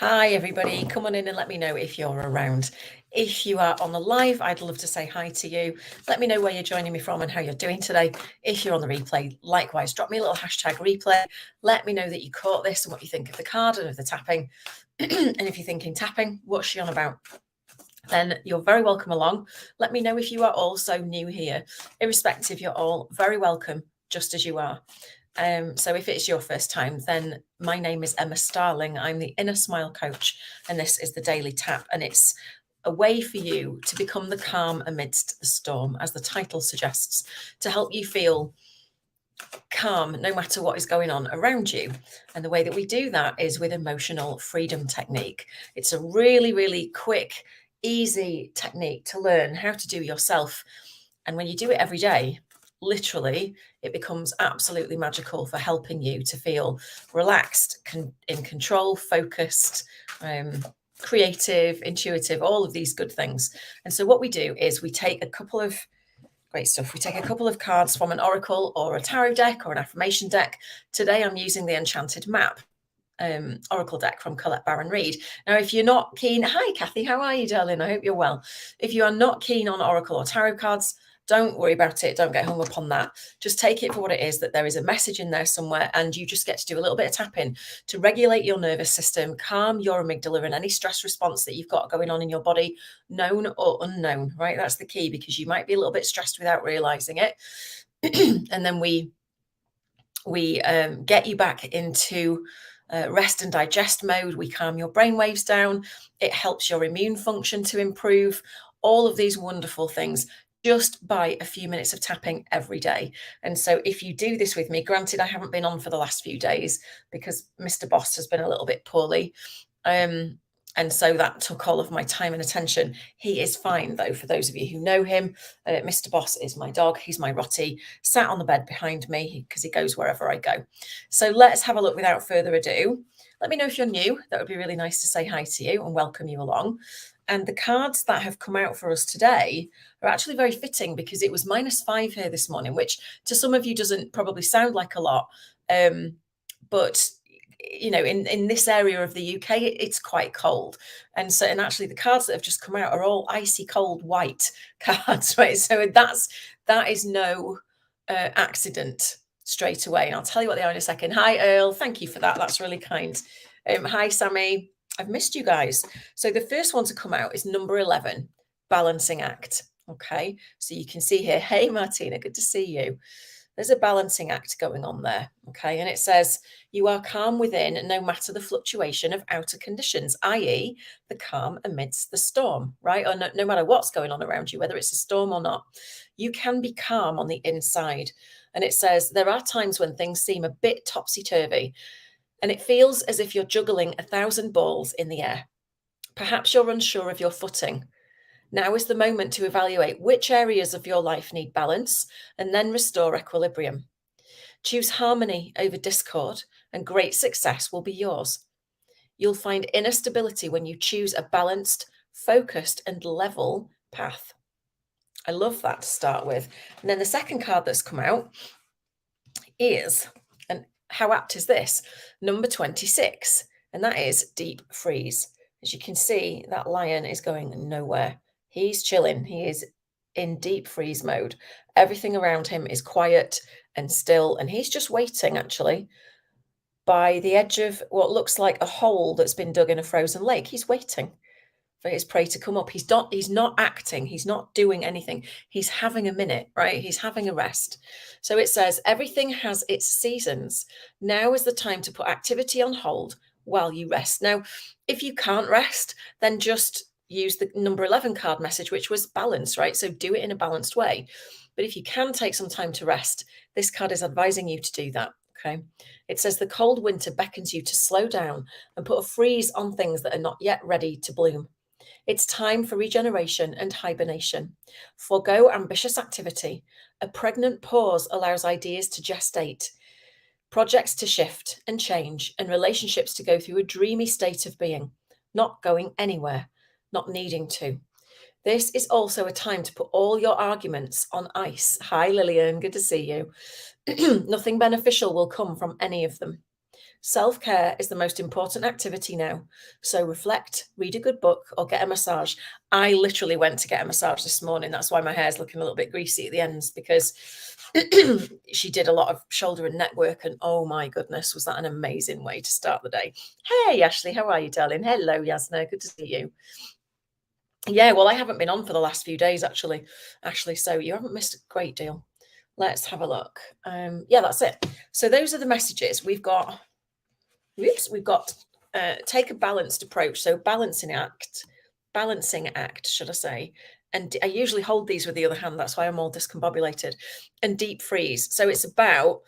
Hi, everybody. Come on in and let me know if you're around. If you are on the live, I'd love to say hi to you. Let me know where you're joining me from and how you're doing today. If you're on the replay, likewise, drop me a little hashtag replay. Let me know that you caught this and what you think of the card and of the tapping. And if you're thinking tapping, what's she on about? Then you're very welcome along. Let me know if you are also new here. Irrespective, you're all very welcome, just as you are. So if it's your first time, then my name is Emma Starling. I'm the Inner Smile Coach, and this is the Daily Tap. And it's a way for you to become the calm amidst the storm, as the title suggests, to help you feel calm no matter what is going on around you. And the way that we do that is with emotional freedom technique. It's a really, really quick, easy technique to learn how to do yourself. And when you do it every day, literally, it becomes absolutely magical for helping you to feel relaxed, in control, focused, creative, intuitive, all of these good things. And so what we do is we take a couple of great stuff. We take a couple of cards from an oracle or a tarot deck or an affirmation deck. Today I'm using the Enchanted Map oracle deck from Colette Baron Reid. Now, if you're not keen, hi Kathy, how are you, darling? I hope you're well. If you are not keen on oracle or tarot cards, don't worry about it. Don't get hung up on that. Just take it for what it is, that there is a message in there somewhere, and you just get to do a little bit of tapping to regulate your nervous system, calm your amygdala and any stress response that you've got going on in your body, known or unknown, right? That's the key, because you might be a little bit stressed without realizing it. And then we get you back into rest and digest mode. We calm your brain waves down. It helps your immune function to improve. All of these wonderful things just by a few minutes of tapping every day. And so if you do this with me, granted, I haven't been on for the last few days because Mr. Boss has been a little bit poorly. And so that took all of my time and attention. He is fine, though, for those of you who know him. Mr. Boss is my dog. He's my Rottie, sat on the bed behind me because he goes wherever I go. So let's have a look without further ado. Let me know if you're new. That would be really nice to say hi to you and welcome you along. And the cards that have come out for us today are actually very fitting because it was -5 here this morning, which to some of you doesn't probably sound like a lot. But you know, in this area of the UK, it's quite cold. And so, and actually the cards that have just come out are all icy cold white cards, right? So that is no accident straight away. And I'll tell you what they are in a second. Hi, Earl. Thank you for that. That's really kind. Hi, Sammy. I've missed you guys. So the first one to come out is number 11, balancing act. Okay. So you can see here, hey, Martina, good to see you. There's a balancing act going on there. Okay. And it says, you are calm within no matter the fluctuation of outer conditions, i.e., the calm amidst the storm, right? Or no matter what's going on around you, whether it's a storm or not, you can be calm on the inside. And it says, there are times when things seem a bit topsy-turvy, and it feels as if you're juggling 1,000 balls in the air. Perhaps you're unsure of your footing. Now is the moment to evaluate which areas of your life need balance and then restore equilibrium. Choose harmony over discord, and great success will be yours. You'll find inner stability when you choose a balanced, focused, and level path. I love that to start with. And then the second card that's come out is, and how apt is this? Number 26, and that is deep freeze. As you can see, that lion is going nowhere. He's chilling. He is in deep freeze mode. Everything around him is quiet and still, and he's just waiting, actually, by the edge of what looks like a hole that's been dug in a frozen lake. He's waiting for his prey to come up. He's not acting. He's not doing anything. He's having a minute, right? He's having a rest. So it says, everything has its seasons. Now is the time to put activity on hold while you rest. Now, if you can't rest, then just use the number 11 card message, which was balance, right? So do it in a balanced way. But if you can take some time to rest, this card is advising you to do that. Okay. It says the cold winter beckons you to slow down and put a freeze on things that are not yet ready to bloom. It's time for regeneration and hibernation. Forgo ambitious activity. A pregnant pause allows ideas to gestate, projects to shift and change, and relationships to go through a dreamy state of being, not going anywhere, not needing to. This is also a time to put all your arguments on ice. Hi, Lillian. Good to see you. Nothing beneficial will come from any of them. Self-care is the most important activity now. So reflect, read a good book, or get a massage. I literally went to get a massage this morning. That's why my hair's looking a little bit greasy at the ends, because she did a lot of shoulder and neck work. And oh my goodness, was that an amazing way to start the day. Hey, Ashley, how are you, darling? Hello, Yasna. Good to see you. Yeah, well, I haven't been on for the last few days, actually, Ashley. So you haven't missed a great deal. Let's have a look. Yeah, that's it. So those are the messages. We've got take a balanced approach. So balancing act, should I say. And I usually hold these with the other hand. That's why I'm all discombobulated. And deep freeze. So it's about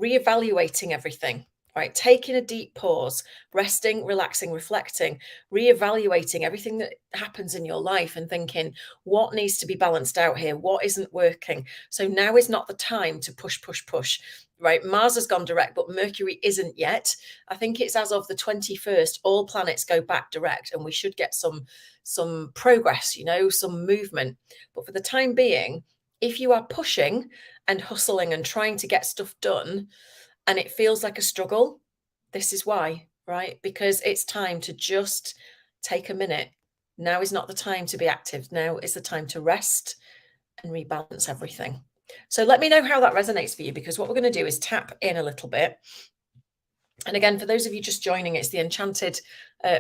reevaluating everything, right? Taking a deep pause, resting, relaxing, reflecting, reevaluating everything that happens in your life and thinking, what needs to be balanced out here? What isn't working? So now is not the time to push, push, push, right? Mars has gone direct, but Mercury isn't yet. I think it's as of the 21st, all planets go back direct, and we should get some progress, some movement. But for the time being, if you are pushing and hustling and trying to get stuff done and it feels like a struggle, this is why, right? Because it's time to just take a minute. Now is not the time to be active. Now is the time to rest and rebalance everything. So let me know how that resonates for you, because what we're going to do is tap in a little bit. And again, for those of you just joining, it's the Enchanted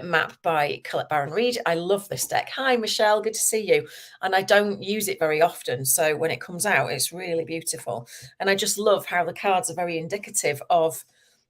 map by Colette Baron Reid. I love this deck. Hi, Michelle. Good to see you. And I don't use it very often. So when it comes out, it's really beautiful. And I just love how the cards are very indicative of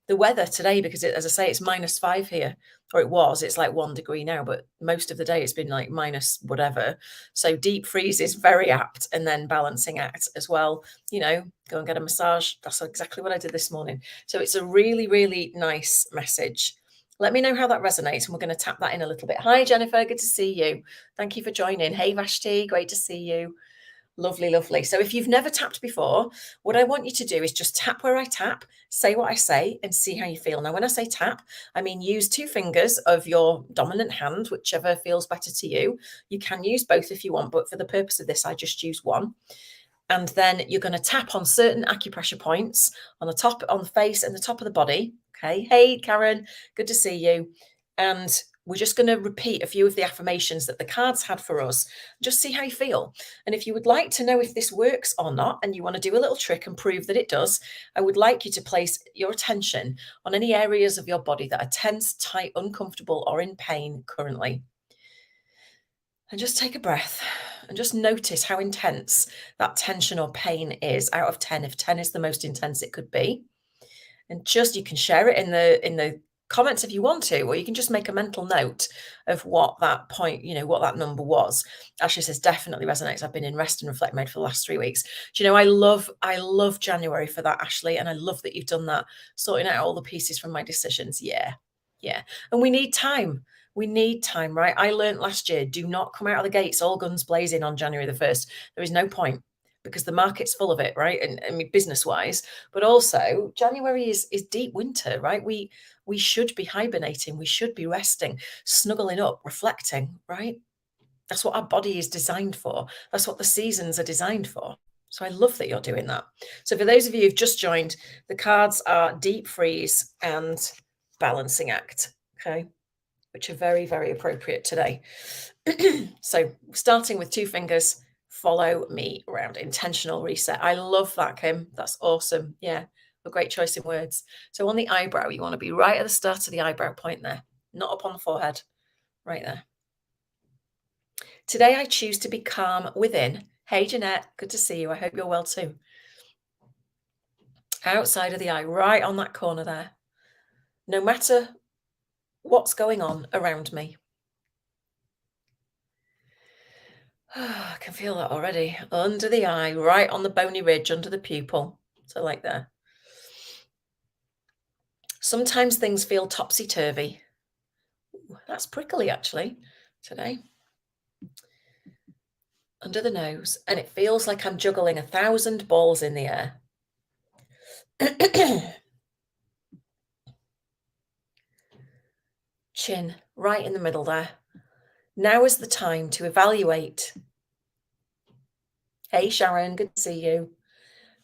the weather today, because as I say, it's -5 here, or it was. It's like 1 degree now, but most of the day it's been like minus whatever. So deep freeze is very apt, and then balancing act as well. Go and get a massage. That's exactly what I did this morning. So it's a really, really nice message. Let me know how that resonates, and we're going to tap that in a little bit. Hi, Jennifer. Good to see you. Thank you for joining. Hey, Vashti. Great to see you. Lovely, lovely. So if you've never tapped before, what I want you to do is just tap where I tap, say what I say, and see how you feel. Now, when I say tap, I mean use 2 fingers of your dominant hand, whichever feels better to you. You can use both if you want, but for the purpose of this, I just use one. And then you're going to tap on certain acupressure points on the top, on the face and the top of the body. Okay. Hey, Karen, good to see you. And we're just going to repeat a few of the affirmations that the cards had for us. Just see how you feel. And if you would like to know if this works or not, and you want to do a little trick and prove that it does, I would like you to place your attention on any areas of your body that are tense, tight, uncomfortable, or in pain currently. And just take a breath and just notice how intense that tension or pain is out of 10, if 10 is the most intense it could be. And just, you can share it in the comments if you want to, or you can just make a mental note of what that point, what that number was. Ashley says, definitely resonates. I've been in rest and reflect mode for the last 3 weeks. Do you know, I love January for that, Ashley. And I love that you've done that, sorting out all the pieces from my decisions. Yeah. And we need time. Right? I learned last year, do not come out of the gates all guns blazing on January the 1st. There is no point, because the market's full of it, right? And I mean, business wise, but also January is deep winter, right? We should be hibernating. We should be resting, snuggling up, reflecting, right? That's what our body is designed for. That's what the seasons are designed for. So I love that you're doing that. So for those of you who've just joined, the cards are deep freeze and balancing act, okay, which are very, very appropriate today. So starting with 2 fingers, follow me around. Intentional reset. I love that, Kim. That's awesome. Yeah, a great choice in words. So on the eyebrow, you want to be right at the start of the eyebrow point there, not up on the forehead, right there. Today, I choose to be calm within. Hey, Jeanette, good to see you. I hope you're well too. Outside of the eye, right on that corner there. No matter what's going on around me. I can feel that already. Under the eye, right on the bony ridge, under the pupil. So like there. Sometimes things feel topsy-turvy. That's prickly, actually, today. Under the nose. And it feels like I'm juggling 1,000 balls in the air. Chin, right in the middle there. Now is the time to evaluate. Hey, Sharon, good to see you.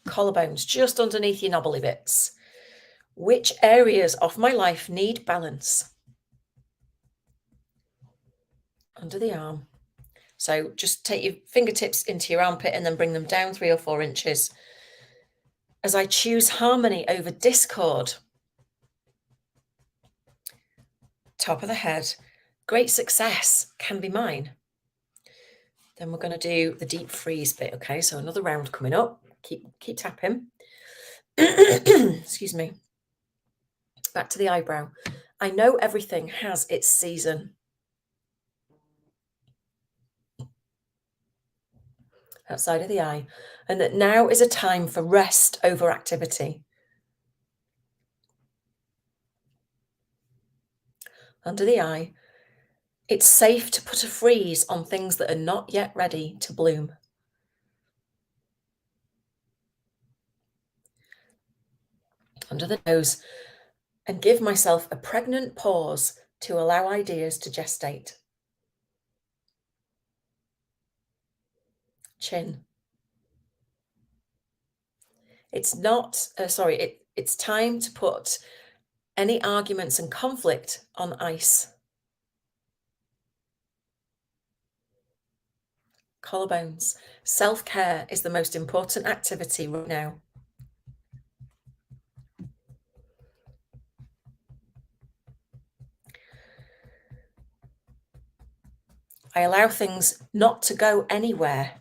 Collarbones just underneath your knobbly bits. Which areas of my life need balance? Under the arm. So just take your fingertips into your armpit and then bring them down 3 or 4 inches. As I choose harmony over discord. Top of the head. Great success can be mine. Then we're going to do the deep freeze bit. Okay, so another round coming up. Keep tapping. Excuse me. Back to the eyebrow. I know everything has its season. Outside of the eye. And that now is a time for rest over activity. Under the eye. It's safe to put a freeze on things that are not yet ready to bloom. Under the nose. And give myself a pregnant pause to allow ideas to gestate. Chin. It's not, it's time to put any arguments and conflict on ice. Collarbones. Self-care is the most important activity right now. I allow things not to go anywhere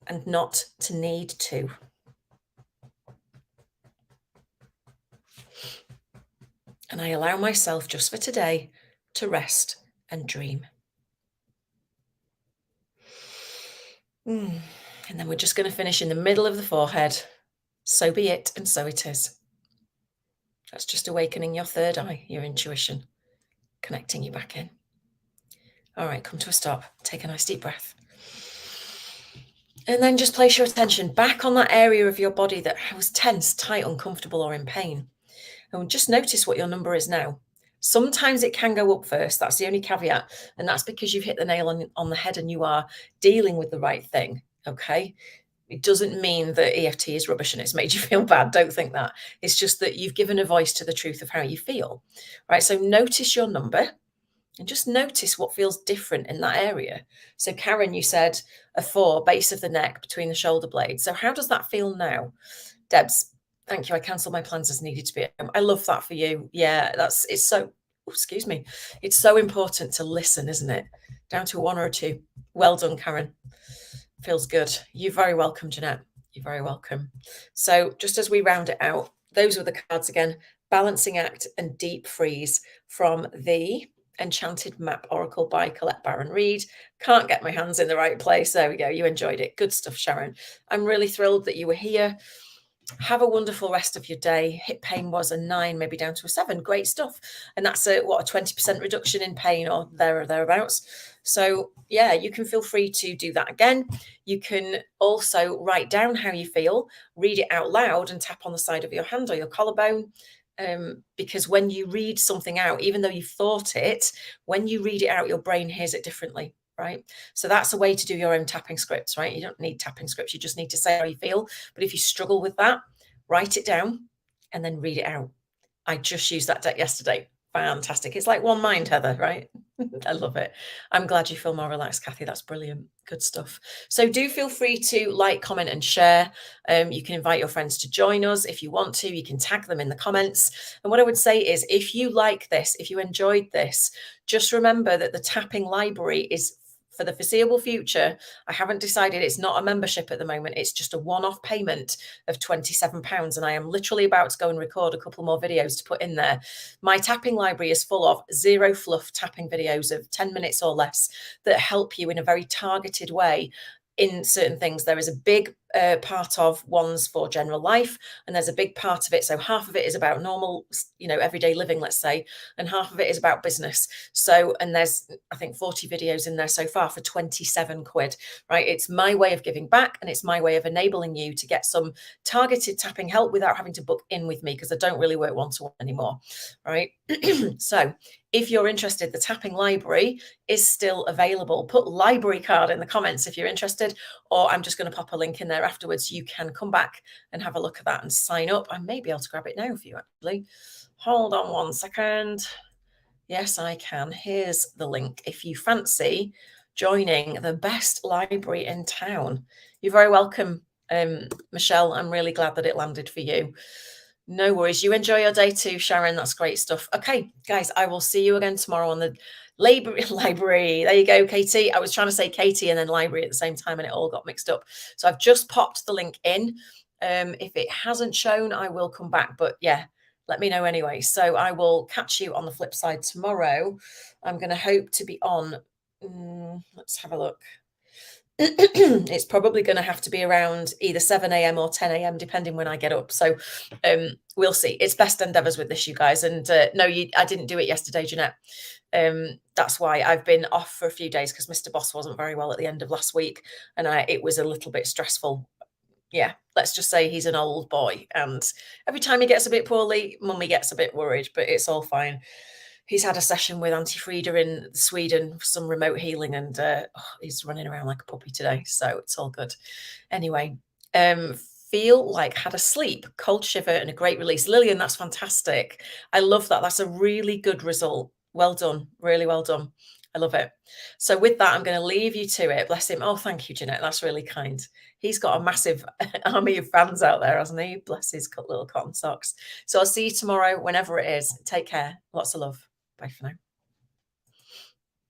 and not to need to. And I allow myself just for today to rest and dream. And then we're just going to finish in the middle of the forehead. So be it, and so it is. That's just awakening your third eye, your intuition, connecting you back in. All right, come to a stop. Take a nice deep breath. And then just place your attention back on that area of your body that was tense, tight, uncomfortable, or in pain. And just notice what your number is now. Sometimes it can go up first. That's the only caveat. And that's because you've hit the nail on the head and you are dealing with the right thing. Okay. It doesn't mean that EFT is rubbish and it's made you feel bad. Don't think that. It's just that you've given a voice to the truth of how you feel. Right. So notice your number and just notice what feels different in that area. So Karen, you said a 4, base of the neck between the shoulder blades. So how does that feel now? Debs, thank you. I cancelled my plans as needed to be at home. I love that for you. Yeah, it's so, excuse me. It's so important to listen, isn't it? Down to a 1 or a 2. Well done, Karen. Feels good. You're very welcome, Jeanette. You're very welcome. So just as we round it out, those were the cards again. Balancing Act and Deep Freeze from the Enchanted Map Oracle by Colette Baron Reid. Can't get my hands in the right place. There we go. You enjoyed it. Good stuff, Sharon. I'm really thrilled that you were here. Have a wonderful rest of your day. Hip pain was a 9, maybe down to a 7. Great stuff. And that's a 20% reduction in pain or there or thereabouts. So yeah, you can feel free to do that again. You can also write down how you feel, read it out loud and tap on the side of your hand or your collarbone. Because when you read something out, even though you've thought it, when you read it out, your brain hears it differently. Right. So that's a way to do your own tapping scripts, right? You don't need tapping scripts. You just need to say how you feel. But if you struggle with that, write it down and then read it out. I just used that deck yesterday. Fantastic. It's like one mind, Heather, right? I love it. I'm glad you feel more relaxed, Kathy. That's brilliant. Good stuff. So do feel free to like, comment and share. You can invite your friends to join us if you want to. You can tag them in the comments. And what I would say is if you like this, if you enjoyed this, just remember that the tapping library is for the foreseeable future. I haven't decided. It's not a membership at the moment. It's just a one-off payment of £27. And I am literally about to go and record a couple more videos to put in there. My tapping library is full of zero fluff tapping videos of 10 minutes or less that help you in a very targeted way in certain things. There is a big part of ones for general life, and there's a big part of it. So half of it is about normal, everyday living, let's say, and half of it is about business. So, and there's, I think 40 videos in there so far for 27 quid, right? It's my way of giving back, and it's my way of enabling you to get some targeted tapping help without having to book in with me, because I don't really work one-to-one anymore, right? So if you're interested, the tapping library is still available. Put library card in the comments if you're interested, or I'm just going to pop a link in there there afterwards, you can come back and have a look at that and sign up. I may be able to grab it now for you, actually. Hold on one second. Yes, I can. Here's the link if you fancy joining the best library in town. You're very welcome, Michelle. I'm really glad that it landed for you. No worries. You enjoy your day too, Sharon. That's great stuff. Okay, guys, I will see you again tomorrow on the library. There you go, Katie. I was trying to say Katie and then library at the same time, and it all got mixed up. So I've just popped the link in. If it hasn't shown, I will come back. But yeah, let me know anyway. So I will catch you on the flip side tomorrow. I'm going to hope to be on. Let's have a look. It's probably going to have to be around either 7 a.m. or 10 a.m. depending when I get up. So we'll see. It's best endeavors with this, you guys. And no, I didn't do it yesterday, Jeanette. That's why I've been off for a few days because Mr. Boss wasn't very well at the end of last week, and it was a little bit stressful. Yeah, let's just say he's an old boy, and every time he gets a bit poorly, mummy gets a bit worried, but it's all fine. He's had a session with Auntie Frida in Sweden for some remote healing, and he's running around like a puppy today, so it's all good. Anyway, feel like had a sleep, cold shiver, and a great release. Lillian, that's fantastic. I love that. That's a really good result. Well done. Really well done. I love it. So with that, I'm going to leave you to it. Bless him. Oh, thank you, Jeanette. That's really kind. He's got a massive army of fans out there, hasn't he? Bless his little cotton socks. So I'll see you tomorrow, whenever it is. Take care. Lots of love. Bye for now.